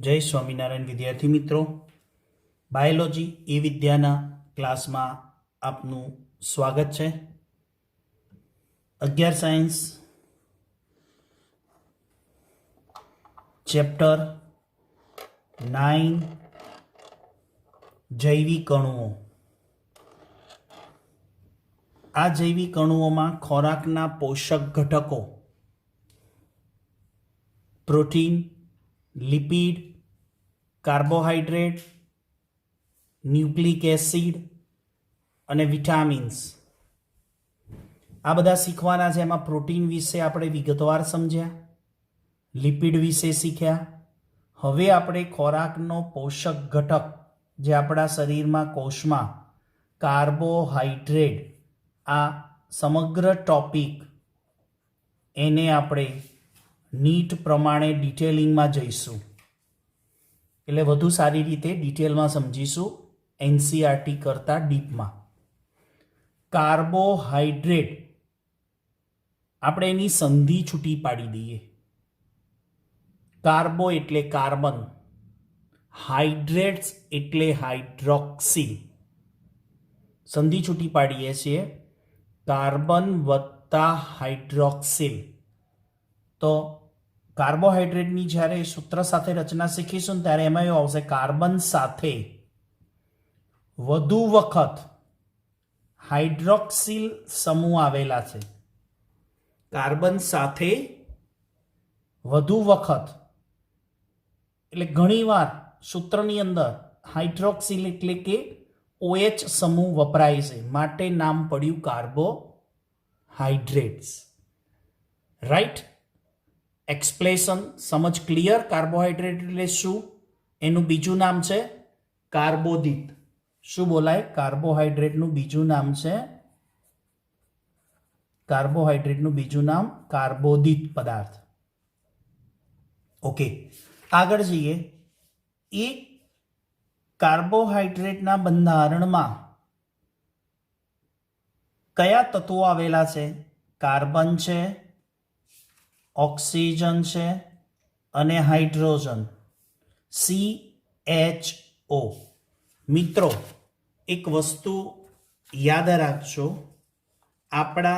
जय स्वामीनारायण विद्यार्थी मित्रों, बायोलॉजी ई विद्याना क्लास में आपनु स्वागत है। 11 साइंस चैप्टर 9 जैविक अणुओं। आ जैविक अणुओं में खोराकना पोषक घटकों protein, lipid, carbohydrate, nucleic acid અને વિટામિન્સ આ બધા શીખવાના છે। એમાં પ્રોટીન વિશે આપણે વિગતવાર સમજ્યા, લિપિડ વિશે શીખ્યા। હવે આપણે ખોરાકનો પોષક ઘટક જે આપણા શરીરમાં કોષમાં કાર્બોહાઈડ્રેટ આ સમગ્ર ટોપિક એને આપણે નીટ પ્રમાણે ડિટેલિંગમાં જઈશું, એટલે વધુ સારી રીતે ડિટેલમાં સમજીશું એનસીઆરટી કરતા ડીપમાં। કાર્બોહાઈડ્રેટ આપણે એની સંધિ છૂટી પાડી દઈએ। કાર્બો એટલે કાર્બન, હાઇડ્રેટ્સ એટલે હાઇડ્રોક્સિલ। સંધિ છૂટી પાડીએ છીએ કાર્બન વત્તા હાઇડ્રોક્સિલ। તો કાર્બોહાઈડ્રેટની જ્યારે સૂત્ર સાથે રચના શીખીશું ત્યારે એમાં એવું આવશે કાર્બન સાથે વધુ વખત હાઇડ્રોક્સિલ સમૂહ આવેલા છે। કાર્બન સાથે વધુ વખત એટલે ઘણીવાર સૂત્રની અંદર હાઇડ્રોક્સિલ એટલે કે OH સમૂહ વપરાય છે, માટે નામ પડ્યું કાર્બોહાઈડ્રેટ્સ। રાઈટ? एक्सप्लेशन समझ क्लियर? कार्बोहाइड्रेट એટલે શું? એનું બીજું નામ છે કાર્બોદિત। શું બોલાય? કાર્બોહાઈડ્રેટનું બીજું નામ છે કાર્બોદિત પદાર્થ। ઓકે, આગળ જઈએ। એ કાર્બોહાઈડ્રેટના બંધારણમાં કયા તત્વો આવેલા છે? કાર્બન છે, ऑक्सीजन है अने हाइड्रोजन CHO। मित्रों, एक वस्तु याद राखजो, आपड़ा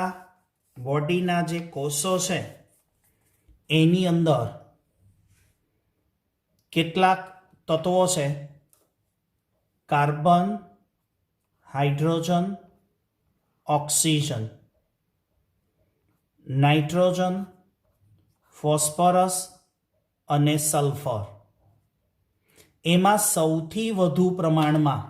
बॉडीना जे कोषो छे एनी अंदर केटलाक तत्वो छे? Carbon, hydrogen, oxygen, nitrogen, phosphorus અને સલ્ફર। એમાં સૌથી વધુ પ્રમાણમાં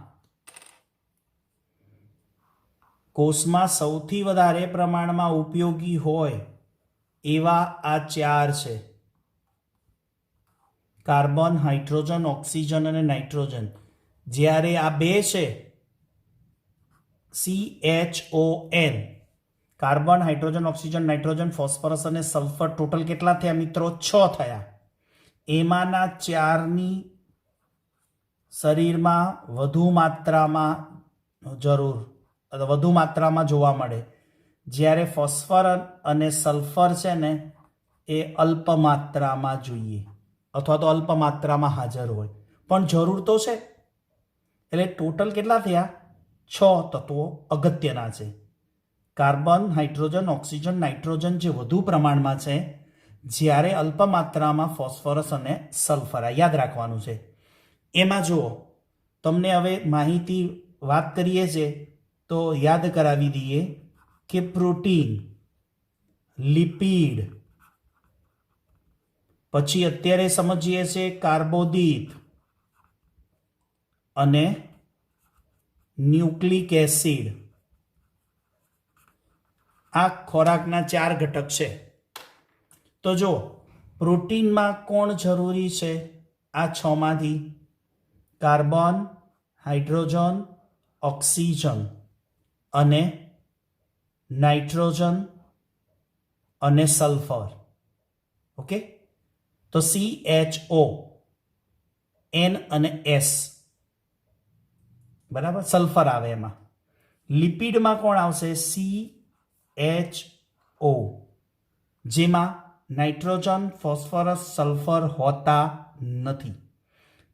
કોષમાં સૌથી વધારે પ્રમાણમાં ઉપયોગી હોય એવા આ ચાર છે: કાર્બન, હાઇડ્રોજન, ઓક્સિજન અને નાઇટ્રોજન। જ્યારે આ બે છે CHON, carbon, hydrogen, oxygen, nitrogen, phosphorus અને સલ્ફર, ટોટલ કેટલા થયા મિત્રો? 6 થયા। એમાંના 4ની શરીરમાં વધુ માત્રામાં જોવા મળે, જ્યારે ફોસ્ફર અને સલ્ફર છે ને એ અલ્પ માત્રામાં જોઈએ, અથવા તો અલ્પ માત્રામાં હાજર હોય, પણ જરૂર તો છે। એટલે ટોટલ કેટલા થયા? 6 તત્વો અગત્યના છે। કાર્બન, હાઇડ્રોજન, ઓક્સિજન, નાઇટ્રોજન જે વધુ પ્રમાણમાં છે, જ્યારે અલ્પ માત્રામાં ફોસ્ફરસ અને સલ્ફર। યાદ રાખવાનું છે। એમાં જુઓ, તમને હવે માહિતી વાત કરીએ છીએ તો યાદ કરાવી દઈએ કે પ્રોટીન, લિપિડ, પછી અત્યારે સમજીએ છીએ કાર્બોદિત અને ન્યુક્લિક એસિડ। આ ખોરાકના 4 ઘટક છે। તો જો પ્રોટીનમાં કોણ જરૂરી છે? આ 6 માંથી કાર્બન, હાઇડ્રોજન, ઓક્સિજન અને નાઇટ્રોજન અને સલ્ફર। ઓકે, તો CHO, N અને S, બરાબર, સલ્ફર આવે એમાં। લિપિડમાં કોણ આવશે? CHO, જેમાં નાઇટ્રોજન, ફોસ્ફરસ, સલ્ફર હોતા નથી।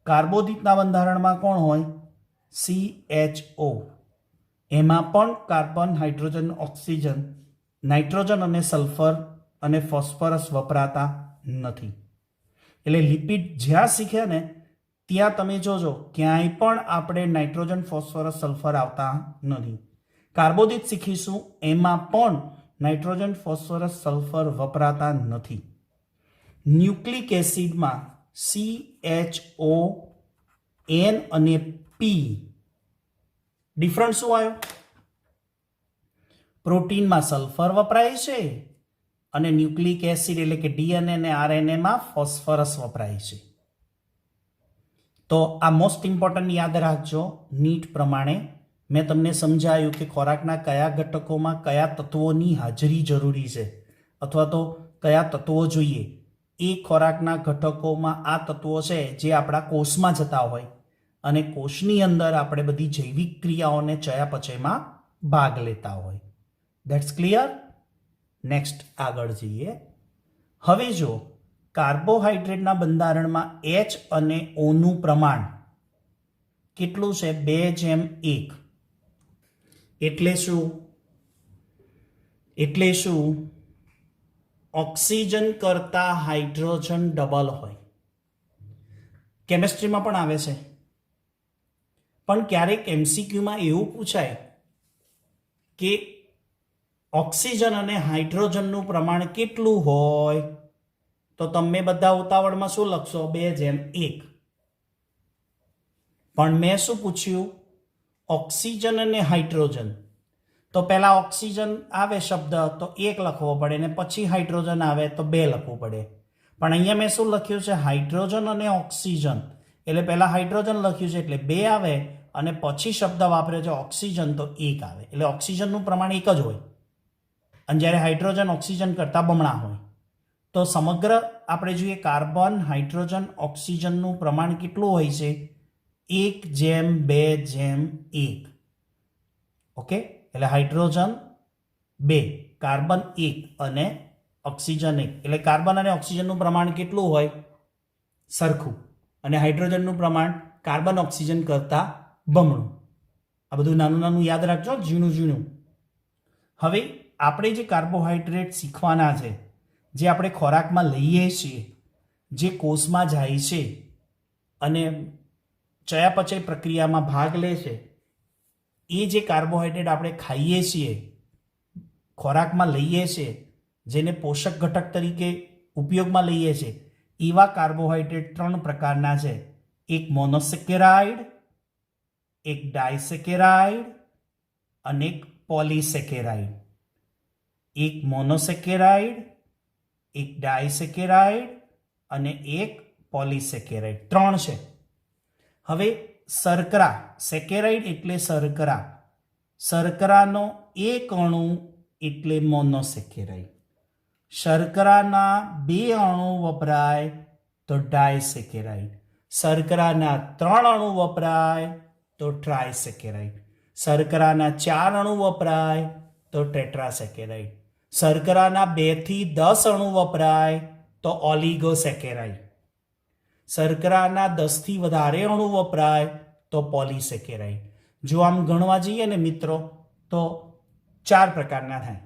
કાર્બોદિતના બંધારણમાં કોણ હોય? CHO. એમાં પણ કાર્બન, હાઇડ્રોજન, ઓક્સિજન, નાઇટ્રોજન અને સલ્ફર અને ફોસ્ફરસ વપરાતા નથી. એટલે લિપિડ જ્યાં શીખે ને ત્યાં તમે જોજો ક્યાંય પણ આપણે નાઇટ્રોજન, ફોસ્ફરસ, સલ્ફર આવતા નથી. કાર્બોદિત શીખીશું એમાં પણ નાઇટ્રોજન, ફોસ્ફરસ, સલ્ફર વપરાતા નથી. ન્યુક્લિક એસિડમાં CHO, N અને P. ડિફરન્સ શું આવ્યો? પ્રોટીનમાં સલ્ફર વપરાય છે અને ન્યુક્લિક એસિડ એટલે કે DNA અને RNA માં ફોસ્ફરસ વપરાય છે. તો આ મોસ્ટ ઇમ્પોર્ટન્ટ યાદ રાખજો. નીટ પ્રમાણે મેં તમને સમજાયું કે ખોરાકના કયા ઘટકોમાં કયા તત્વોની હાજરી જરૂરી છે અથવા તો કયા તત્વો જોઈએ. એ ખોરાકના ઘટકોમાં આ તત્વો છે જે આપણા કોષમાં જતા હોય અને કોષની અંદર આપણે બધી જૈવિક ક્રિયાઓને ચયાપચયમાં ભાગ લેતા હોય. That's clear? નેક્સ્ટ આગળ જઈએ. હવે જો કાર્બોહાઈડ્રેટના બંધારણમાં H અને O નું પ્રમાણ કેટલું છે? 2:1. એટલે શું? ઓક્સિજન કરતા હાઇડ્રોજન ડબલ હોય. કેમેસ્ટ્રીમાં પણ આવે છે. પણ ક્યારેક MCQમાં એવું પૂછાય કે ઓક્સિજન અને હાઇડ્રોજનનું પ્રમાણ કેટલું હોય? તો તમે બધા ઉતાવળમાં શું લખશો? 2:1. પણ મેં શું પૂછ્યું? ઓક્સિજન અને હાઇડ્રોજન. તો પહેલા ઓક્સિજન આવે શબ્દ તો 1 લખવો પડે ને પછી હાઇડ્રોજન આવે તો 2 લખવું પડે. પણ અહીંયા મેં શું લખ્યું છે? હાઇડ્રોજન અને ઓક્સિજન. એટલે પહેલા હાઇડ્રોજન લખ્યું છે એટલે 2 આવે અને પછી શબ્દ વાપર્યો છે ઓક્સિજન તો 1 આવે. એટલે ઓક્સિજનનું પ્રમાણ 1 જ હોય અને જ્યારે હાઇડ્રોજન ઓક્સિજન કરતાં બમણા હોય. તો સમગ્ર આપણે જોઈએ કાર્બન, હાઇડ્રોજન, ઓક્સિજનનું પ્રમાણ કેટલું હોય છે? 1:2:1. ઓકે, એટલે હાઇડ્રોજન 2, કાર્બન 1 અને ઓક્સિજન 1. એટલે કાર્બન અને ઓક્સિજનનું પ્રમાણ કેટલું હોય? સરખું. અને હાઇડ્રોજનનું પ્રમાણ કાર્બન, ઓક્સિજન કરતાં બમણું. આ બધું નાનું નાનું યાદ રાખજો, ઝીણું ઝીણું. હવે આપણે જે કાર્બોહાઈડ્રેટ શીખવાના છે, જે આપણે ખોરાકમાં લઈએ છીએ, જે કોષમાં જાય છે અને ચયાપચય પ્રક્રિયામાં ભાગ લે છે, એ જે કાર્બોહાઈડ્રેટ આપણે ખાઈએ છીએ, ખોરાકમાં લઈએ છીએ, જેને પોષક ઘટક તરીકે ઉપયોગમાં લઈએ છીએ, એવા કાર્બોહાઈડ્રેટ 3 પ્રકારના છે. એક મોનોસેકેરાઇડ, એક ડાયસેકેરાઇડ અને એક પોલીસેકેરાઇડ. એક મોનોસેકેરાઇડ, એક ડાયસેકેરાઇડ અને એક પોલીસેકેરાઇડ. 3 છે. હવે શર્કરા, સેકેરાઇડ એટલે શર્કરા, શર્કરાનો એક અણુ એટલે મોનોસેકેરાઇડ. શર્કરાના 2 અણુ વપરાય તો ડાયસેકેરાઇડ. શર્કરાના 3 અણુ વપરાય તો ટ્રાયસેકેરાઇડ. શર્કરાના 4 અણુ વપરાય તો ટેટ્રાસેકેરાઇડ. શર્કરાના 2 થી 10 અણુ વપરાય તો ઓલિગોસેકેરાઇડ. શર્કરાના 10 થી વધારે અણુ વપરાય તો પોલીસેકેરાઇડ. જો આમ ગણવા જઈએ ને મિત્રો તો 4 પ્રકારના થાય: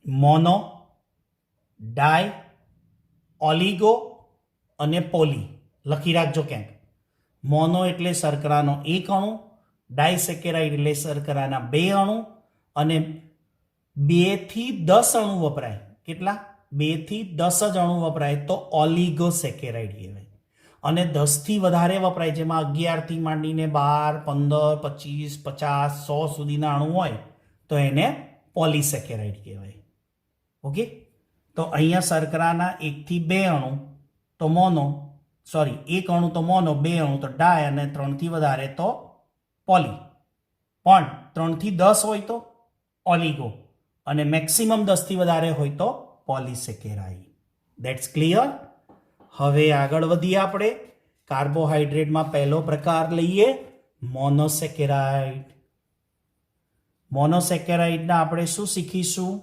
મોનો, ડાય, ઓલિગો અને પોલી. લખી રાખજો ક્યાંક. મોનો એટલે શર્કરાનો 1 અણુ, ડાયસેકેરાઇડ એટલે શર્કરાના 2 અણુ અને 2 થી 10 અણુ વપરાય. કેટલા? 2 થી 10 જ અણુ વપરાય તો ઓલિગોસેકેરાઇડ કહેવાય. અને 10 થી વધારે વપરાય, જેમાં 11 થી માંડીને 12, 15, 25, 50, 100 સુધીના અણુ હોય તો એને પોલીસેકેરાઇડ કહેવાય. ઓકે, તો અહીંયા શર્કરાના 1 થી 2 અણુ તો મોનો, 1 અણુ તો મોનો, 2 અણુ તો ડાય અને 3 થી વધારે તો પોલી. પણ 3 થી 10 હોય તો ઓલિગો અને મેક્સિમમ 10 થી વધારે હોય તો પોલીસેકેરાઇડ. That's clear? હવે આગળ વધીએ આપણે. કાર્બોહાઈડ્રેટમાં પહેલો પ્રકાર લઈએ, મોનોસેકેરાઇડ. મોનોસેકેરાઇડના આપણે શું શીખીશું?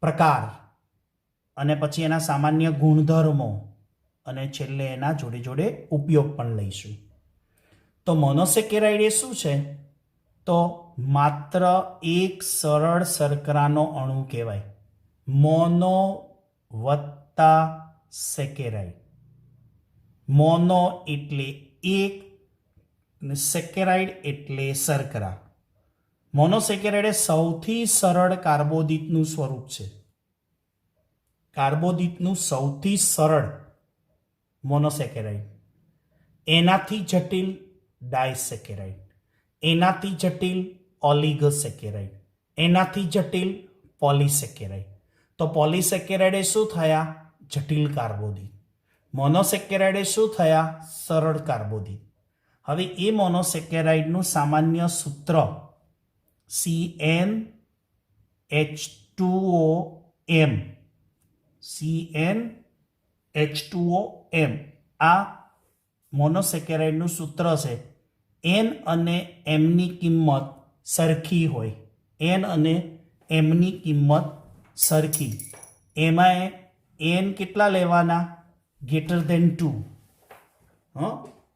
પ્રકાર અને પછી એના સામાન્ય ગુણધર્મો અને છેલ્લે એના જોડે જોડે ઉપયોગ પણ લઈશું. તો મોનોસેકેરાઇડ એ શું છે? તો માત્ર એક સરળ શર્કરાનો અણુ કહેવાય. મોનો વત્તા સેકેરાઇડ. મોનો એટલે એક, સેકેરાઇડ એટલે શર્કરા. મોનોસેકેરાઇડ એ સૌથી સરળ કાર્બોદિતનું સ્વરૂપ છે. કાર્બોદિતનું સૌથી સરળ મોનોસેકેરાઇડ. એનાથી જટિલ ડાયસેકેરાઇડ, એનાથી જટિલ ઓલિગોસેકેરાઇડ, એનાથી જટિલ પોલિસેકેરાઇડ. તો પોલિસેકેરાઇડ એ શું થયા? જટિલ કાર્બોદિત. મોનોસેકેરાઇડ એ શું થયા? સરળ કાર્બોદિત. હવે એ મોનોસેકેરાઇડનું સામાન્ય સૂત્ર CnH2OM. CnH2OM આ મોનોસેકેરાઇડનું સૂત્ર છે. N અને M ની કિંમત સરખી હોય. N અને M ની કિંમત સરખી. એમાં N કેટલા લેવાના? >2.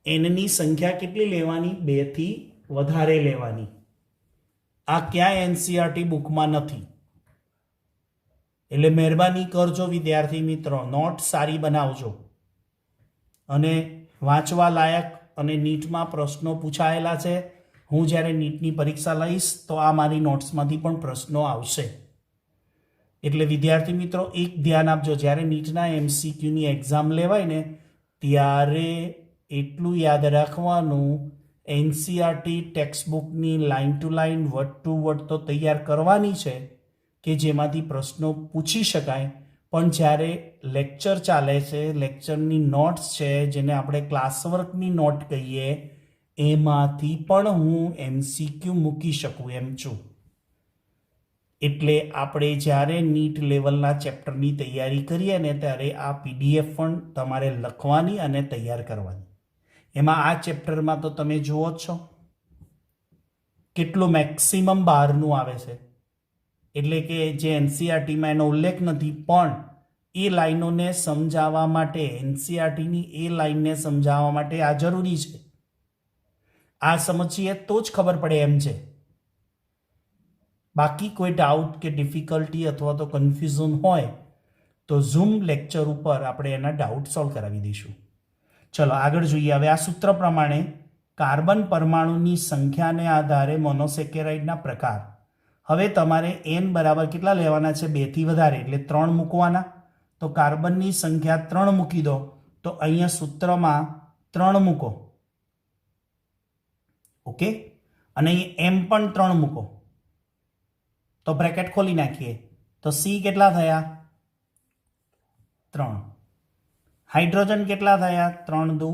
Nની સંખ્યા કેટલી લેવાની? 2 થી વધારે લેવાની. આ ક્યાંય એનસીઈઆરટી બુકમાં નથી. એટલે મહેરબાની કરજો વિદ્યાર્થી મિત્રો, નોટ સારી બનાવજો. અને વાંચવા લાયક અને નીટમાં પ્રશ્નો પૂછાયેલા છે. હું જ્યારે નીટની પરીક્ષા લઈશ તો આ મારી નોટ્સમાંથી પણ પ્રશ્નો આવશે. એટલે વિદ્યાર્થી મિત્રો એક ધ્યાન આપજો, જ્યારે નીટના MCQની એક્ઝામ લેવાય ને ત્યારે એટલું યાદ રાખવાનું, એનસીઈઆરટી ટેક્સ્ટબુકની line to line word to word તો તૈયાર કરવાની છે કે જેમાંથી પ્રશ્નો પૂછી શકાય. પણ જ્યારે લેક્ચર ચાલે છે, લેક્ચરની નોટ્સ છે જેને આપણે ક્લાસવર્કની નોટ કહીએ, એમાંથી પણ હું MCQ મૂકી શકું એમ છું. એટલે આપણે જ્યારે નીટ લેવલના ચેપ્ટરની તૈયારી કરીએ ને ત્યારે આ PDF પણ તમારે લખવાની અને તૈયાર કરવાની. એમાં આ ચેપ્ટરમાં તો તમે જુઓ જ છો કેટલું મેક્સિમમ બહારનું આવે છે. એટલે કે જે એનસીઈઆરટીમાં એનો ઉલ્લેખ નથી, પણ એ લાઈનોને સમજાવવા માટે, એનસીઈઆરટીની એ લાઈનને સમજાવવા માટે આ જરૂરી છે. આ સમજીએ તો જ ખબર પડે એમ છે. બાકી કોઈ ડાઉટ કે ડિફિકલ્ટી અથવા તો કન્ફ્યુઝન હોય તો ઝૂમ લેક્ચર ઉપર આપણે એના ડાઉટ સોલ્વ કરાવી દઈશું. ચલો આગળ જોઈએ. હવે આ સૂત્ર પ્રમાણે કાર્બન પરમાણુની સંખ્યાને આધારે મોનોસેકેરાઇડના પ્રકાર. હવે તમારે n બરાબર કેટલા લેવાના છે? 2 થી વધારે, એટલે 3 મૂકવાના. તો કાર્બનની સંખ્યા 3 મૂકી દો. તો અહીંયા સૂત્રમાં 3 મૂકો. ઓકે, અને અહીં m પણ 3 મૂકો. તો બ્રેકેટ ખોલી નાખીએ. તો C કેટલા થયા? 3. હાઇડ્રોજન કેટલા થયા? 3 દુ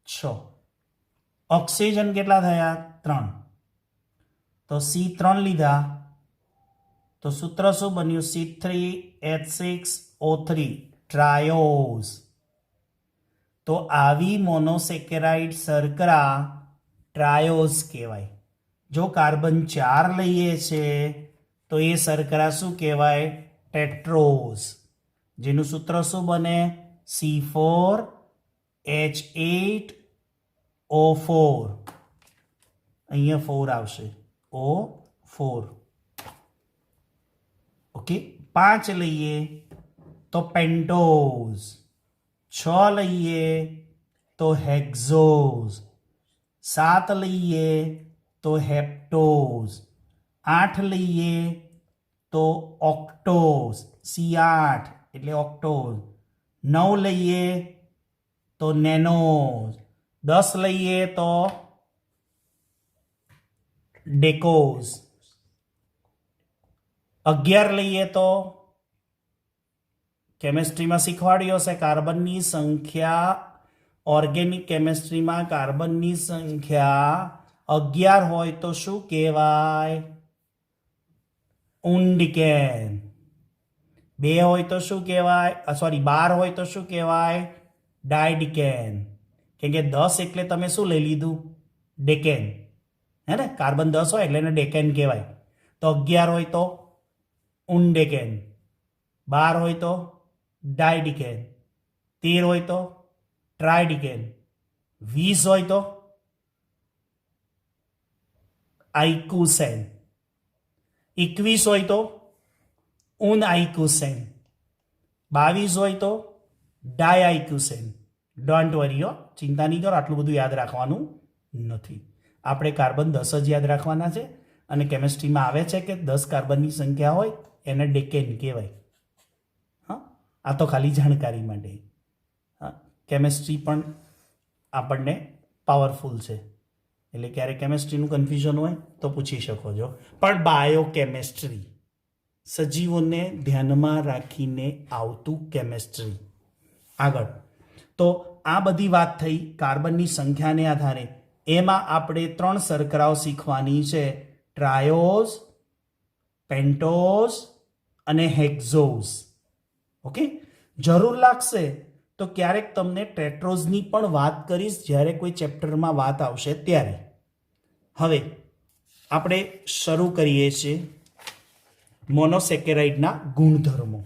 6. ઓક્સિજન કેટલા થયા? 3. તો C3 લીધા. તો સૂત્ર શું બન્યું? C3H6O3 ટ્રાયોઝ. તો આવી મોનોસેકેરાઇડ શર્કરા ટ્રાયોઝ કહેવાય. જો કાર્બન 4 લઈએ છે તો એ શર્કરા શું કહેવાય? ટેટ્રોઝ. જેનું સૂત્ર શું બને? C4H8O4. અહીંયા 4 આવશે, O4. ઓકે, 5 લઈએ તો પેન્ટોઝ, 6 લઈએ તો હેક્ઝોઝ, 7 લઈએ તો હેપ્ટોઝ, 8 લઈએ તો ઓક્ટોઝ, C8 એટલે ઓક્ટોઝ, 9 લઈએ તો નેનોઝ, 10 લઈએ તો ડેકોઝ, 11 લઈએ તો કેમેસ્ટ્રીમાં શીખવાડ્યો છે કાર્બનની સંખ્યા, ઓર્ગેનિક કેમેસ્ટ્રીમાં કાર્બનની સંખ્યા 11 હોય તો શું કહેવાય? ઉન્ડિકેન. 2 હોય તો શું કહેવાય? 12 હોય તો શું કહેવાય? ડાયડિકેન. કેમ કે 10 એટલે તમે શું લઈ લીધું? ડેકેન. હે ને, કાર્બન 10 હોય એટલે એને ડેકેન કહેવાય. તો 11 હોય તો ઉન્ડેકેન, 12 હોય તો ડાયડિકેન, 13 હોય તો ટ્રાયડિકેન. 20 હોય તો આઇક્યુસેન. 21 હોય તો ઉન આઇક્યુસેન. 22 હોય તો ડાયઆઇક્યુસેન. ડોન્ટ વરી હો, ચિંતા નહીં કરો, આટલું બધું યાદ રાખવાનું નથી. આપણે કાર્બન 10 જ યાદ રાખવાના છે અને કેમિસ્ટ્રીમાં આવે છે કે 10 કાર્બનની સંખ્યા હોય એને ડેકેન કહેવાય. હા, આ તો ખાલી જાણકારી માટે. હા, કેમિસ્ટ્રી પણ આપણને પાવરફુલ છે, એટલે ક્યારે કેમિસ્ટ્રીનું કન્ફ્યુઝન હોય તો પૂછી શકો છો. પણ બાયોકેમિસ્ટ્રી, સજીવોને ધ્યાનમાં રાખીને આવતું કેમિસ્ટ્રી. આગળ તો આ બધી વાત થઈ કાર્બનની સંખ્યાને આધારે. એમાં આપણે 3 શર્કરાઓ શીખવાની છે: ટ્રાયોઝ, પેન્ટોઝ અને હેક્ઝોઝ. ઓકે, જરૂર લાગશે તો ક્યારેક તમને ટેટ્રોઝની પણ વાત કરીશ જ્યારે કોઈ ચેપ્ટરમાં વાત આવશે ત્યારે. હવે આપણે શરૂ કરીએ છીએ મોનોસેકેરાઇડના ગુણધર્મો.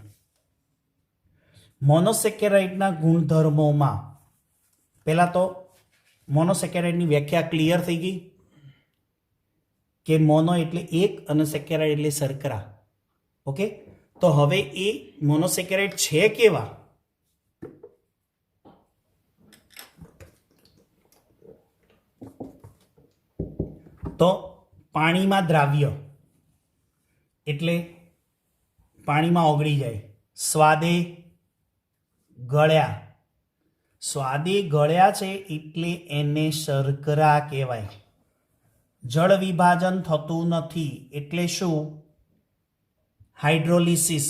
મોનોસેકેરાઇડના ગુણધર્મોમાં પહેલાં તો મોનોસેકેરાઇડની વ્યાખ્યા ક્લિયર થઈ ગઈ કે મોનો એટલે એક અને સેકેરાઇડ એટલે શર્કરા. ઓકે, તો હવે એ મોનોસેકેરાઇડ છે કેવા? તો પાણીમાં દ્રાવ્ય એટલે પાણીમાં ઓગળી જાય. સ્વાદે ગળ્યા. સ્વાદે ગળ્યા છે એટલે એને શર્કરા કહેવાય. જળ વિભાજન થતું નથી એટલે શું? હાઇડ્રોલિસિસ.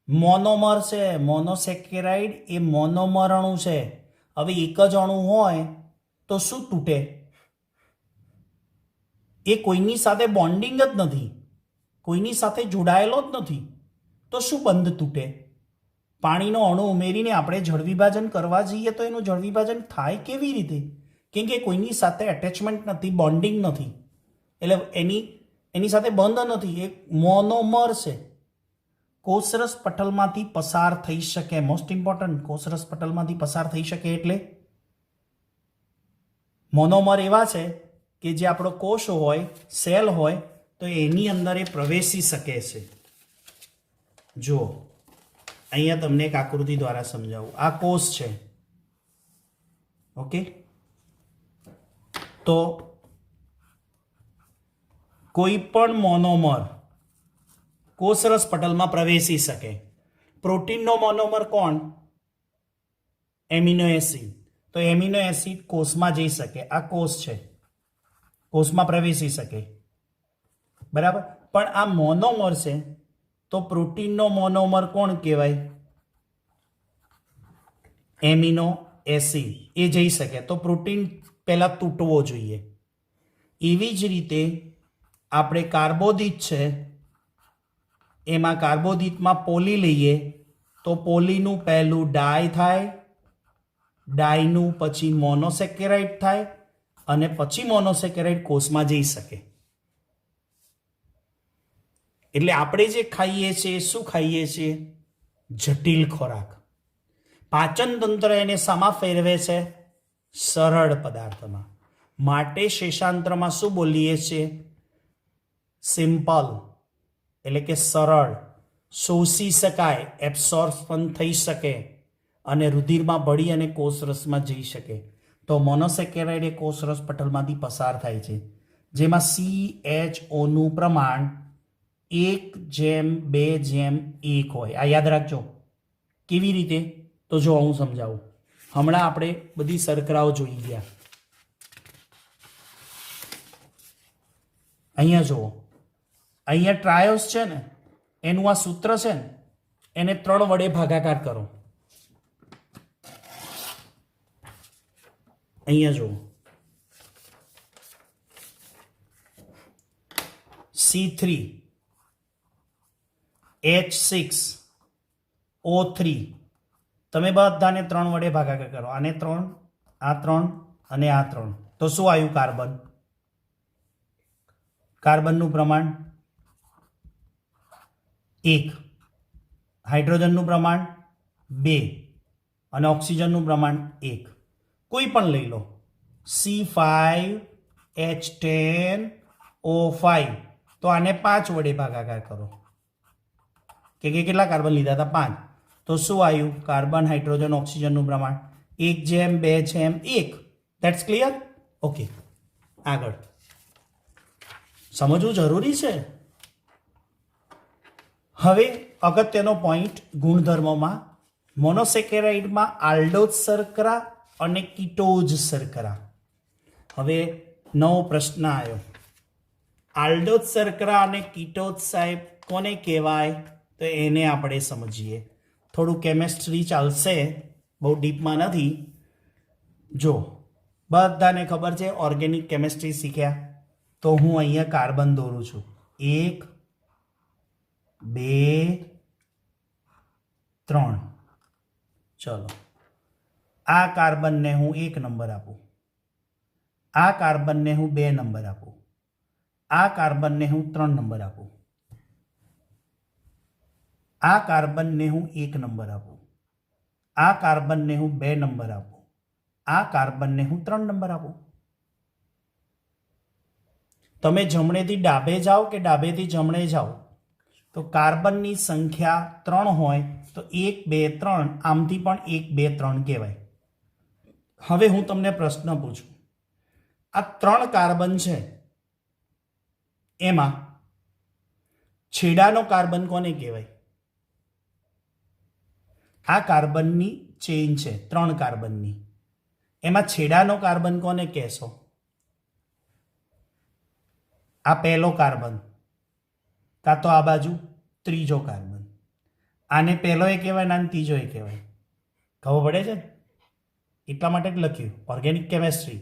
મોનોમર છે, મોનોસેકેરાઇડ એ મોનોમર અણુ છે. હવે એક જ અણુ હોય તો શું તૂટે? એ કોઈની સાથે બોન્ડિંગ જ નથી, કોઈની સાથે જોડાયેલો જ નથી, તો શું બંધ તૂટે? પાણીનો અણુ ઉમેરીને આપણે જળ વિભાજન કરવા જઈએ તો એનું જળ વિભાજન થાય કેવી રીતે? કેમ કે કોઈની સાથે એટેચમેન્ટ નથી, બોન્ડિંગ નથી, એટલે એની સાથે બંધ નથી. એક મોનોમર છે. કોષરસ પટલમાંથી પસાર થઈ શકે. મોસ્ટ ઇમ્પોર્ટન્ટ, કોષરસ પટલમાંથી પસાર થઈ શકે એટલે મોનોમર એવા છે કે જે આપણો કોષ હોય, સેલ હોય, તો એની અંદર એ પ્રવેશી શકે છે. જુઓ, અહીંયા તમને એક આકૃતિ દ્વારા સમજાવું. આ કોષ છે. ઓકે, તો કોઈ પણ મોનોમર કોષરસ પટલમાં પ્રવેશી શકે. પ્રોટીનનો મોનોમર કોણ? Amino acid. તો એમિનો એસિડ કોષમાં જઈ શકે. આ કોષ છે, કોષમાં પ્રવેશી શકે. બરાબર. પણ આ મોનોમર છે, તો પ્રોટીનનો મોનોમર કોણ કહેવાય? Amino acid. એ જઈ શકે. તો પ્રોટીન પહેલા તૂટવો જોઈએ. એવી જ રીતે આપણે કાર્બોદિત છે, એમાં કાર્બોદિતમાં પોલી લઈએ તો પોલીનું પહેલું ડાય થાય, ડાયનું પછી મોનોસેકેરાઇડ થાય અને પછી મોનોસેકેરાઇડ કોષમાં જઈ શકે. એટલે આપણે જે ખાઈએ છીએ, શું ખાઈએ છીએ? જટિલ ખોરાક. પાચન તંત્ર એને શામાં ફેરવે છે? સરળ પદાર્થમાં. માટે શેષાંતરમાં શું બોલીએ છીએ? સિમ્પલ, એટલે કે સરળ, શોષી શકાય, એબ્સોર્પ્શન થઈ શકે અને રુધિરમાં ભળી અને કોષરસમાં જઈ શકે. તો મોનોસેકેરાઇડ એ કોષરસ પટલમાંથી પસાર થાય છે, જેમાં CHOનું પ્રમાણ 1:2:1 હોય. આ યાદ રાખજો. કેવી રીતે? તો જો હું સમજાવું. હમણાં આપણે બધી શર્કરાઓ જોઈ ગયા. અહીંયા જુઓ, અહીંયા ટ્રાયોસ છે ને, એનું આ સૂત્ર છે ને, એને 3 વડે ભાગાકાર કરો. અહીંયા જુઓ, C3H6O3. તમે બધાને 3 વડે ભાગાકાર કરો. આને 3, આ 3 અને આ 3. તો શું આવ્યું? કાર્બન. કાર્બનનું પ્રમાણ 1, હાઇડ્રોજનનું પ્રમાણ 2 અને ઓક્સિજનનું પ્રમાણ 1. કોઈ પણ લઈ લો, C5H10O5, તો આને 5 વડે ભાગાકાર કરો કે કેટલા કાર્બન લીધા હતા? 5. તો શું આવ્યું? કાર્બન, હાઇડ્રોજન, ઓક્સિજનનું પ્રમાણ 1:2:1. That's clear? ઓકે, આગળ સમજવું જરૂરી છે. હવે અગત્યનો પોઈન્ટ ગુણધર્મોમાં, મોનોસેકેરાઇડમાં આલ્ડોઝ શર્કરા અને કીટોઝ શર્કરા. હવે નવો પ્રશ્ન આવ્યો, આલ્ડોઝ શર્કરા અને કીટોઝ સાહેબ કોને કહેવાય? તો એને આપણે સમજીએ. થોડું કેમેસ્ટ્રી ચાલશે, બહુ ડીપમાં નથી. જો બધાને ખબર છે ઓર્ગેનિક કેમેસ્ટ્રી શીખ્યા, તો હું અહીંયા કાર્બન દોરું છું. 1, 2, 3. ચલો, આ કાર્બનને હું 1 નંબર આપું, આ કાર્બનને હું 2 નંબર આપું, આ કાર્બનને હું 3 નંબર આપું, આ કાર્બનને હું 1 નંબર આપું, આ કાર્બનને હું 2 નંબર આપું, આ કાર્બનને હું 3 નંબર આપું. તમે જમણેથી ડાબે જાઓ કે ડાબેથી જમણે જાઓ, તો કાર્બનની સંખ્યા 3 હોય તો 1, 2, 3, આમથી પણ 1, 2, 3 કહેવાય. હવે હું તમને પ્રશ્ન પૂછું, આ 3 કાર્બન છે, એમાં છેડાનો કાર્બન કોને કહેવાય? આ કાર્બનની ચેઇન છે 3 કાર્બનની, એમાં છેડાનો કાર્બન કોને કહેશો? આ પહેલો કાર્બન, કાં તો આ બાજુ ત્રીજો કાર્બન. આને પહેલો એ કહેવાય ને આને ત્રીજો એ કહેવાય. ખબર પડે છે? એટલા માટે જ લખ્યું ઓર્ગેનિક કેમેસ્ટ્રી.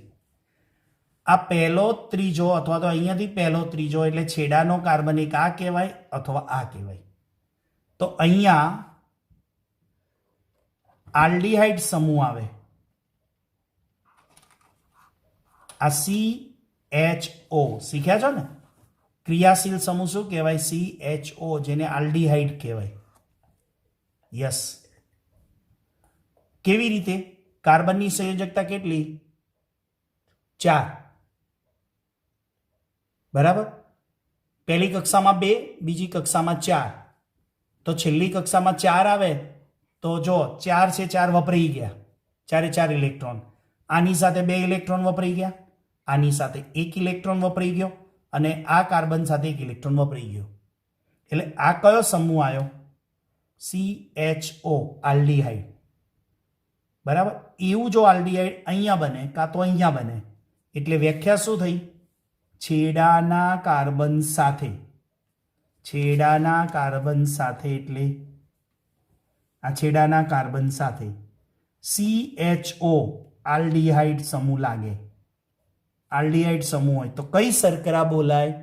આ પહેલો ત્રીજો અથવા તો અહીંયાથી પહેલો ત્રીજો એટલે છેડાનો કાર્બન એક આ કહેવાય અથવા આ કહેવાય. તો અહીંયા આલ્ડીહાઇડ સમૂહ આવે, આ CHO શીખ્યા છો ને? ક્રિયાશીલ સમૂહ શું કહેવાય? CHO, જેને આલ્ડીહાઇડ કહેવાય. યસ. કેવી રીતે? કાર્બનની સંયોજકતા કેટલી? 4. બરાબર? પહેલી કક્ષામાં 2, બીજી કક્ષામાં 4. તો છેલ્લી કક્ષામાં 4 આવે તો જો 4 છે 4 વપરાઈ ગયા, 4 4 ઇલેક્ટ્રોન. આની સાથે 2 ઇલેક્ટ્રોન વપરાઈ ગયા, આની સાથે 1 ઇલેક્ટ્રોન વપરાઈ ગયો, અને આ કાર્બન સાથે 1 ઇલેક્ટ્રોન વપરાઈ ગયો. એટલે આ કયો સમૂહ આવ્યો? CHO, aldehyde. બરાબર? એવું જો આલ્ડીહાઇડ અહીંયા બને કાં તો અહીંયા બને, એટલે વ્યાખ્યા શું થઈ? છેડાના કાર્બન સાથે, છેડાના કાર્બન સાથે એટલે આ છેડાના કાર્બન સાથે CHO આલ્ડીહાઇડ સમૂહ લાગે. આલ્ડીહાઇડ સમૂહ હોય તો કઈ શર્કરા બોલાય?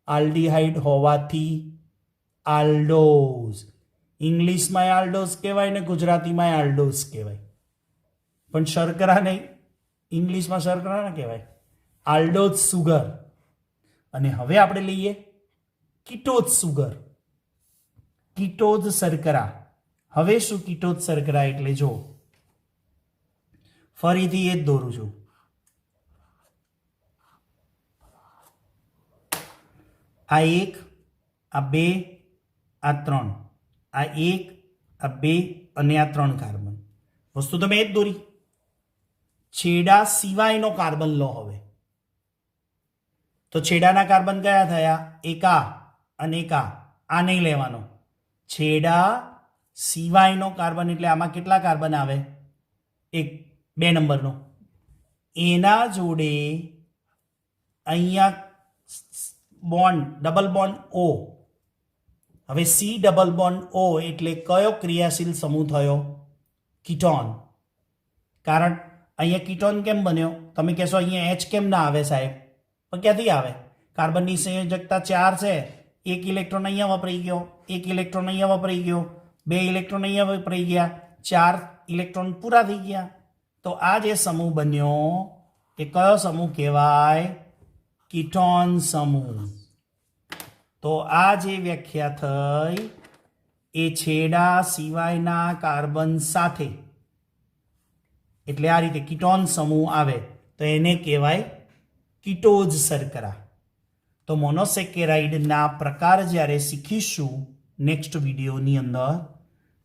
આલ્ડીહાઇડ હોવાથી આલ્ડોઝ. ઇંગ્લિશમાં આલ્ડોઝ કહેવાય ને ગુજરાતીમાં આલ્ડોઝ કહેવાય, પણ શર્કરા નહીં. ઇંગ્લિશમાં શર્કરા ના કહેવાય, આલ્ડોઝ સુગર. અને હવે આપણે લઈએ કીટોઝ સુગર, કીટોઝ શર્કરા. હવે શું કીટોઝ શર્કરા એટલે? જો ફરીથી એ જ દોરું છું. આ 1, આ 2, આ 3, આ 1, આ 2 અને આ 3 કાર્બન. વસ્તુ તમે એ જ દોરી. છેડા સિવાયનો કાર્બન લો. હવે તો છેડાના કાર્બન કયા થયા? એક આ અને એક આ. આ નહીં લેવાનો. છેડા સિવાયનો કાર્બન એટલે આમાં કેટલા કાર્બન આવે? 2 નંબરનો. એના જોડે અહીંયા બોન્ડ, ડબલ બોન્ડ O. હવે C ડબલ બોન્ડ O એટલે કયો ક્રિયાશીલ સમૂહ થયો? કીટોન. કારણ અહીંયા કીટોન કેમ બન્યો? તમે કહેશો અહીંયા H કેમ ના આવે સાહેબ? પણ ક્યાંથી આવે? કાર્બનની સંયોજકતા 4 છે, 1 ઇલેક્ટ્રોન અહીંયા વપરાઈ ગયો, 1 ઇલેક્ટ્રોન અહીંયા વપરાઈ ગયો, 2 ઇલેક્ટ્રોન અહીંયા વપરાઈ ગયા, 4 ઇલેક્ટ્રોન પૂરા થઈ ગયા. તો આ જે સમૂહ બન્યો એ કયો સમૂહ કહેવાય? કીટોન સમૂહ. તો આ જે વ્યાખ્યા થઈ એ છેડા સિવાયના કાર્બન સાથે એટલે આ રીતે કીટોન સમૂહ આવે તો એને કહેવાય કીટોઝ શર્કરા. તો મોનોસેકેરાઇડના પ્રકાર જ્યારે શીખીશું નેક્સ્ટ વિડીયોની અંદર,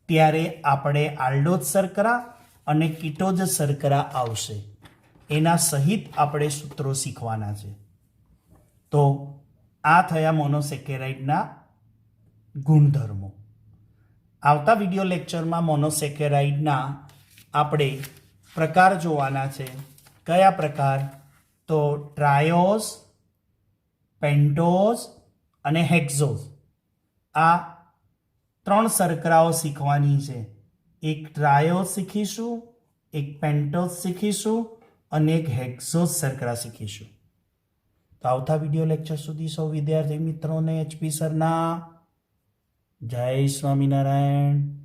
ત્યારે આપણે આલ્ડોઝ શર્કરા અને કીટોઝ શર્કરા આવશે. એના સહિત આપણે સૂત્રો શીખવાના છે. તો આ થયા મોનોસેકેરાઇડના ગુણધર્મો. આવતા વિડીયો લેક્ચરમાં મોનોસેકેરાઇડના આપણે પ્રકાર જોવાના છે. કયા પ્રકાર? તો ટ્રાયોઝ, પેન્ટોઝ અને હેક્ઝોઝ. આ 3 શર્કરાઓ શીખવાની છે. એક ટ્રાયોઝ શીખીશું, એક પેન્ટોઝ શીખીશું અને એક હેક્ઝોઝ શર્કરા શીખીશું. તો આવતા વિડીયો લેક્ચર સુધી સૌ વિદ્યાર્થી મિત્રોને HP સરના જય સ્વામિનારાયણ.